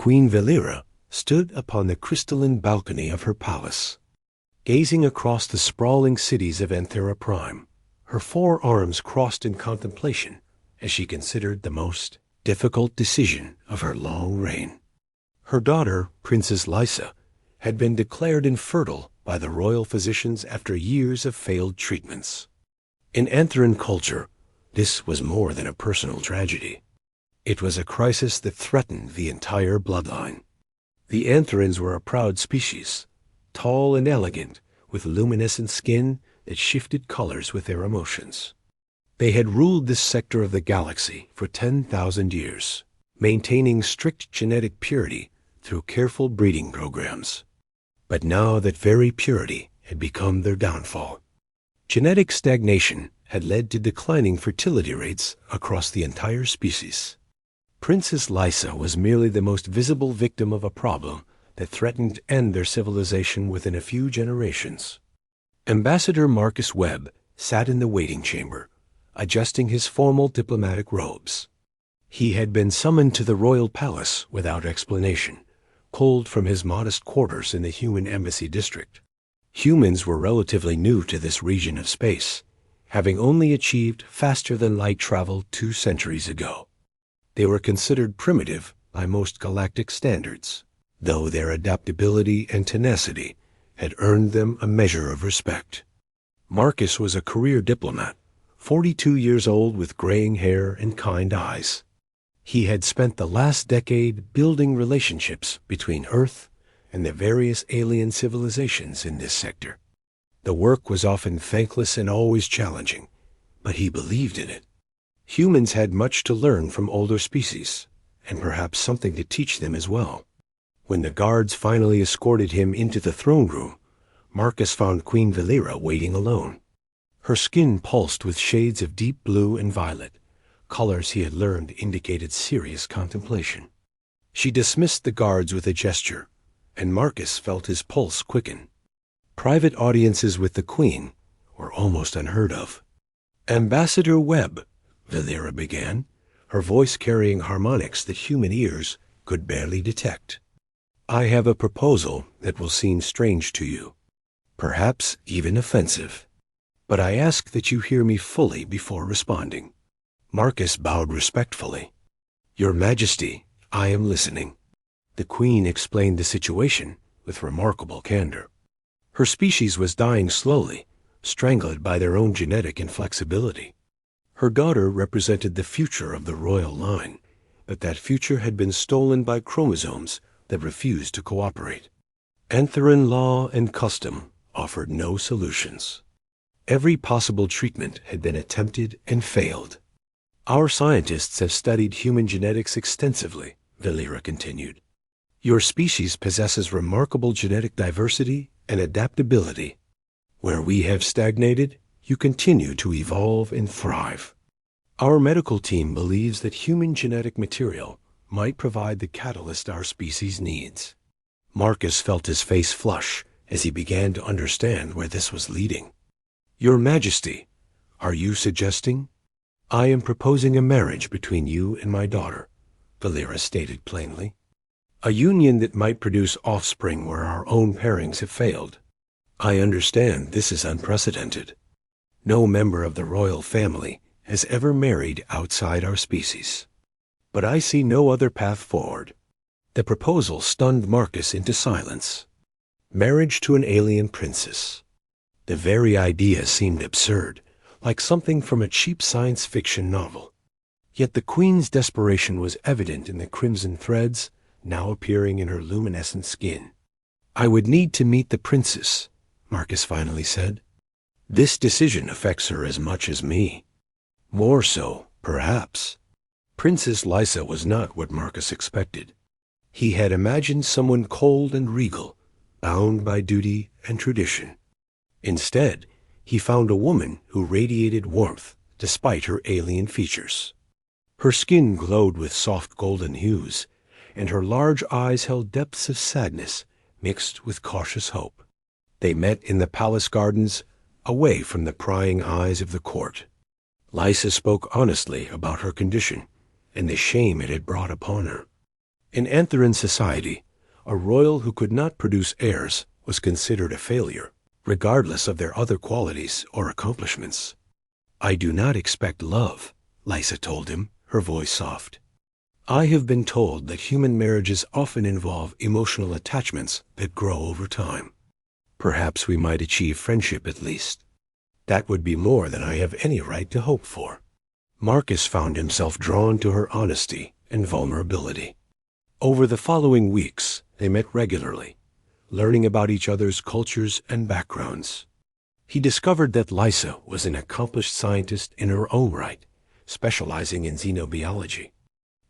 Queen Valera stood upon the crystalline balcony of her palace, gazing across the sprawling cities of Anthera Prime, her four arms crossed in contemplation as she considered the most difficult decision of her long reign. Her daughter, Princess Lysa, had been declared infertile by the royal physicians after years of failed treatments. In Antheran culture, this was more than a personal tragedy. It was a crisis that threatened the entire bloodline. The Antherans were a proud species, tall and elegant, with luminescent skin that shifted colors with their emotions. They had ruled this sector of the galaxy for 10,000 years, maintaining strict genetic purity through careful breeding programs. But now that very purity had become their downfall. Genetic stagnation had led to declining fertility rates across the entire species. Princess Lysa was merely the most visible victim of a problem that threatened to end their civilization within a few generations. Ambassador Marcus Webb sat in the waiting chamber, adjusting his formal diplomatic robes. He had been summoned to the royal palace without explanation, culled from his modest quarters in the human embassy district. Humans were relatively new to this region of space, having only achieved faster-than-light travel 2 centuries ago. They were considered primitive by most galactic standards, though their adaptability and tenacity had earned them a measure of respect. Marcus was a career diplomat, 42 years old with graying hair and kind eyes. He had spent the last decade building relationships between Earth and the various alien civilizations in this sector. The work was often thankless and always challenging, but he believed in it. Humans had much to learn from older species, and perhaps something to teach them as well. When the guards finally escorted him into the throne room, Marcus found Queen Valera waiting alone. Her skin pulsed with shades of deep blue and violet, colors he had learned indicated serious contemplation. She dismissed the guards with a gesture, and Marcus felt his pulse quicken. Private audiences with the Queen were almost unheard of. "Ambassador Webb," Valera began, her voice carrying harmonics that human ears could barely detect. "I have a proposal that will seem strange to you, perhaps even offensive, but I ask that you hear me fully before responding." Marcus bowed respectfully. "Your Majesty, I am listening." The Queen explained the situation with remarkable candor. Her species was dying slowly, strangled by their own genetic inflexibility. Her daughter represented the future of the royal line, but that future had been stolen by chromosomes that refused to cooperate. Antheran law and custom offered no solutions. Every possible treatment had been attempted and failed. "Our scientists have studied human genetics extensively," Valera continued. "Your species possesses remarkable genetic diversity and adaptability. Where we have stagnated, you continue to evolve and thrive. Our medical team believes that human genetic material might provide the catalyst our species needs." Marcus felt his face flush as he began to understand where this was leading. "Your Majesty, are you suggesting—" "I am proposing a marriage between you and my daughter," Valera stated plainly. "A union that might produce offspring where our own pairings have failed. I understand this is unprecedented. No member of the royal family has ever married outside our species. But I see no other path forward." The proposal stunned Marcus into silence. Marriage to an alien princess. The very idea seemed absurd, like something from a cheap science fiction novel. Yet the Queen's desperation was evident in the crimson threads now appearing in her luminescent skin. "I would need to meet the princess," Marcus finally said. "This decision affects her as much as me. More so, perhaps." Princess Lysa was not what Marcus expected. He had imagined someone cold and regal, bound by duty and tradition. Instead, he found a woman who radiated warmth despite her alien features. Her skin glowed with soft golden hues, and her large eyes held depths of sadness mixed with cautious hope. They met in the palace gardens, away from the prying eyes of the court. Lysa spoke honestly about her condition and the shame it had brought upon her. In anthine society, a royal who could not produce heirs was considered a failure, regardless of their other qualities or accomplishments. "I do not expect love," Lysa told him, her voice soft. "I have been told that human marriages often involve emotional attachments that grow over time. Perhaps we might achieve friendship at least. That would be more than I have any right to hope for." Marcus found himself drawn to her honesty and vulnerability. Over the following weeks, they met regularly, learning about each other's cultures and backgrounds. He discovered that Lysa was an accomplished scientist in her own right, specializing in xenobiology.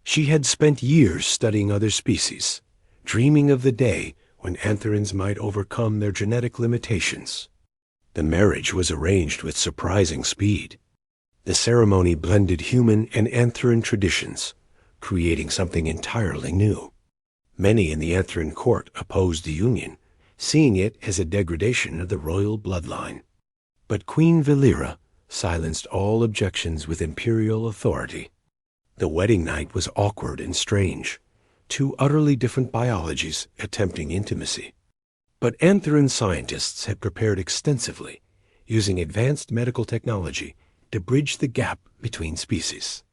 She had spent years studying other species, dreaming of the day when anthines might overcome their genetic limitations. The marriage was arranged with surprising speed. The ceremony blended human and anthine traditions, creating something entirely new. Many in the anthine court opposed the union, seeing it as a degradation of the royal bloodline. But Queen Valera silenced all objections with imperial authority. The wedding night was awkward and strange, two utterly different biologies attempting intimacy. But anthine scientists had prepared extensively, using advanced medical technology to bridge the gap between species.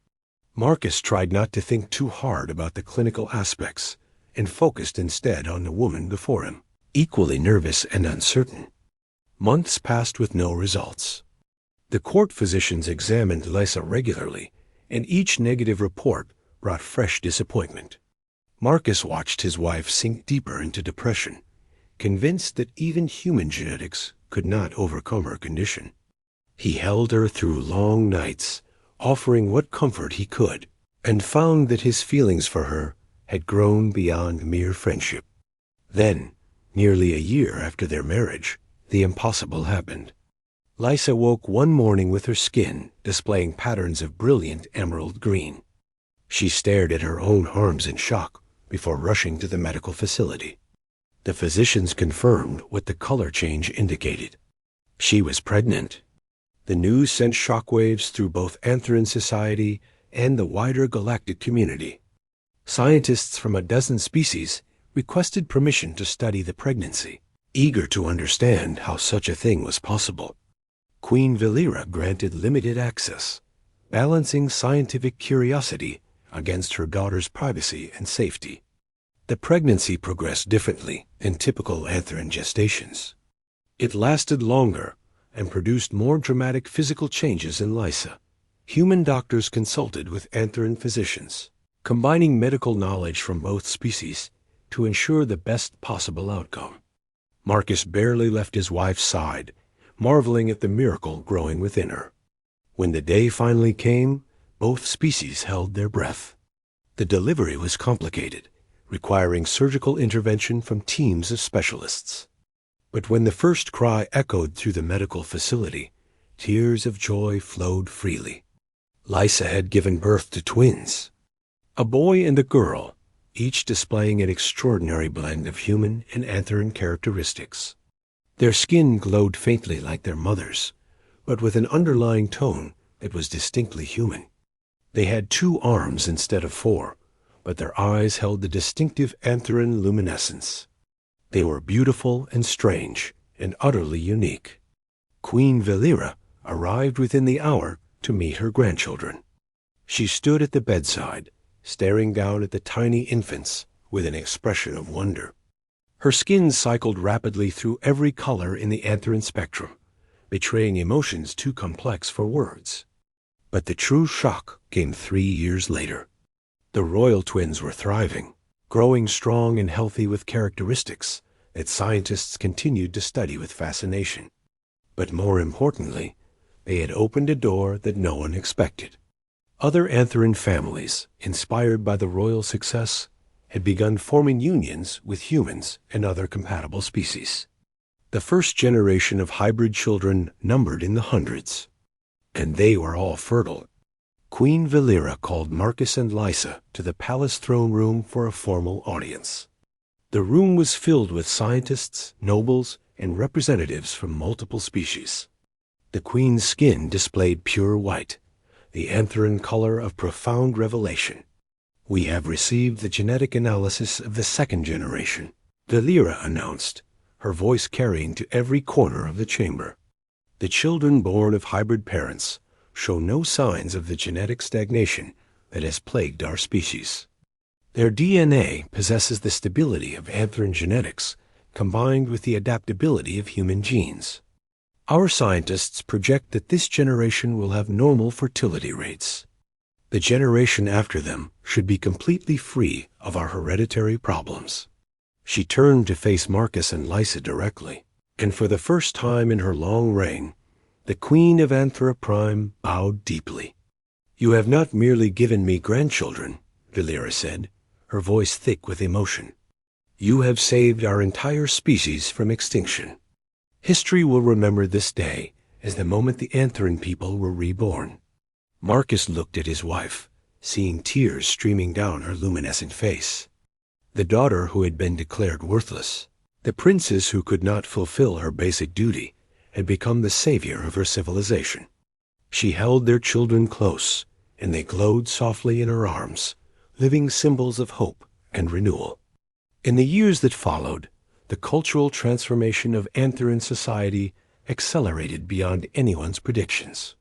Marcus tried not to think too hard about the clinical aspects and focused instead on the woman before him, equally nervous and uncertain. Months passed with no results. The court physicians examined Lysa regularly, and each negative report brought fresh disappointment. Marcus watched his wife sink deeper into depression, convinced that even human genetics could not overcome her condition. He held her through long nights, offering what comfort he could, and found that his feelings for her had grown beyond mere friendship. Then, nearly a year after their marriage, the impossible happened. Lysa woke one morning with her skin displaying patterns of brilliant emerald green. She stared at her own arms in shock before rushing to the medical facility. The physicians confirmed what the color change indicated. She was pregnant. The news sent shockwaves through both anthine society and the wider galactic community. Scientists from a dozen species requested permission to study the pregnancy, eager to understand how such a thing was possible. Queen Valera granted limited access, balancing scientific curiosity against her daughter's privacy and safety. The pregnancy progressed differently in typical anthine gestations. It lasted longer and produced more dramatic physical changes in Lysa. Human doctors consulted with anthine physicians, combining medical knowledge from both species to ensure the best possible outcome. Marcus barely left his wife's side, marveling at the miracle growing within her. When the day finally came, both species held their breath. The delivery was complicated, requiring surgical intervention from teams of specialists. But when the first cry echoed through the medical facility, tears of joy flowed freely. Lysa had given birth to twins, a boy and a girl, each displaying an extraordinary blend of human and anthine characteristics. Their skin glowed faintly like their mother's, but with an underlying tone that was distinctly human. They had 2 arms instead of 4, but their eyes held the distinctive anthine luminescence. They were beautiful and strange and utterly unique. Queen Valera arrived within the hour to meet her grandchildren. She stood at the bedside, staring down at the tiny infants with an expression of wonder. Her skin cycled rapidly through every color in the anthine spectrum, betraying emotions too complex for words. But the true shock came 3 years later. The royal twins were thriving, growing strong and healthy with characteristics that scientists continued to study with fascination. But more importantly, they had opened a door that no one expected. Other anthine families, inspired by the royal success, had begun forming unions with humans and other compatible species. The first generation of hybrid children numbered in the hundreds, and they were all fertile. Queen Valera called Marcus and Lysa to the palace throne room for a formal audience. The room was filled with scientists, nobles, and representatives from multiple species. The queen's skin displayed pure white, the anthine color of profound revelation. "We have received the genetic analysis of the second generation," Valera announced, her voice carrying to every corner of the chamber. "The children born of hybrid parents show no signs of the genetic stagnation that has plagued our species. Their DNA possesses the stability of anthine genetics combined with the adaptability of human genes. Our scientists project that this generation will have normal fertility rates. The generation after them should be completely free of our hereditary problems." She turned to face Marcus and Lysa directly, and for the first time in her long reign, the Queen of Anthera Prime bowed deeply. "You have not merely given me grandchildren," Valera said, her voice thick with emotion. "You have saved our entire species from extinction. History will remember this day as the moment the anthine people were reborn." Marcus looked at his wife, seeing tears streaming down her luminescent face. The daughter who had been declared worthless, the princess who could not fulfill her basic duty, had become the savior of her civilization. She held their children close, and they glowed softly in her arms, living symbols of hope and renewal. In the years that followed, the cultural transformation of anthine society accelerated beyond anyone's predictions.